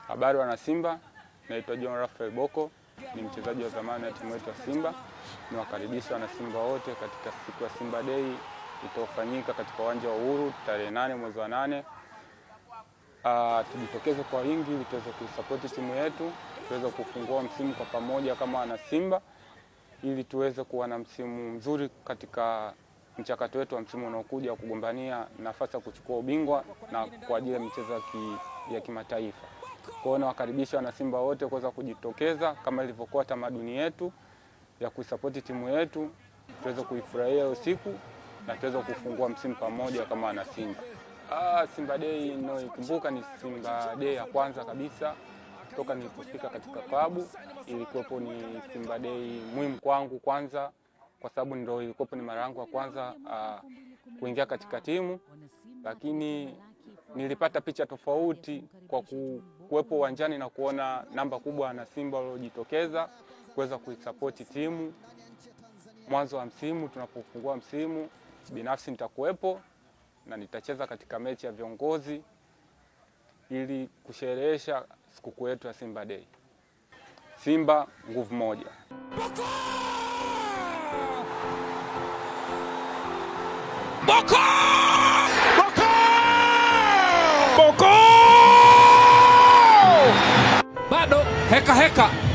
Habari wana Simba, naitwa John Raphael Boko, ni mchezaji wa zamani wa timu yetu ya Simba. Niwakaribisha wana Simba wote katika siku ya Simba Day itafanyika katika uwanja wa Uhuru tarehe 8 mwezi wa 8. Tujitokeze kwa wingi ili tuweze kuisupport timu yetu, tuweze kufungua msimu kwa pamoja kama wana Simba, ili tuweze kuwa na msimu mzuri katika mchakato wetu wa msimu unaokuja kugombania nafasi ya kuchukua ubingwa na kwa ajili ya michezo ya kimataifa. Kwa hiyo nawakaribisha wana Simba wote kuweza kujitokeza kama ilivyokuwa tamaduni yetu ya kuisupport timu yetu, tuweze kuifurahia usiku na tuweze kufungua msimu pamoja kama wana Simba. Simba Day ninayoikumbuka ni Simba Day ya kwanza kabisa toka nilipofika katika klabu. Ilikuwa ni Simba Day muhimu kwangu kwanza, kwa sababu ndio ilikuwa ni mara yangu ya kwanza kuingia katika timu, lakini nilipata picha tofauti kwa kuwepo uwanjani na kuona namba kubwa na Simba waliojitokeza kuweza kuisupport timu mwanzo wa msimu. Tunapofungua msimu, binafsi nitakuwepo na nitacheza katika mechi ya viongozi ili kusherehesha sikukuu yetu ya Simba Day. Simba nguvu moja. Boko! Boko! Boko! Bado heka heka.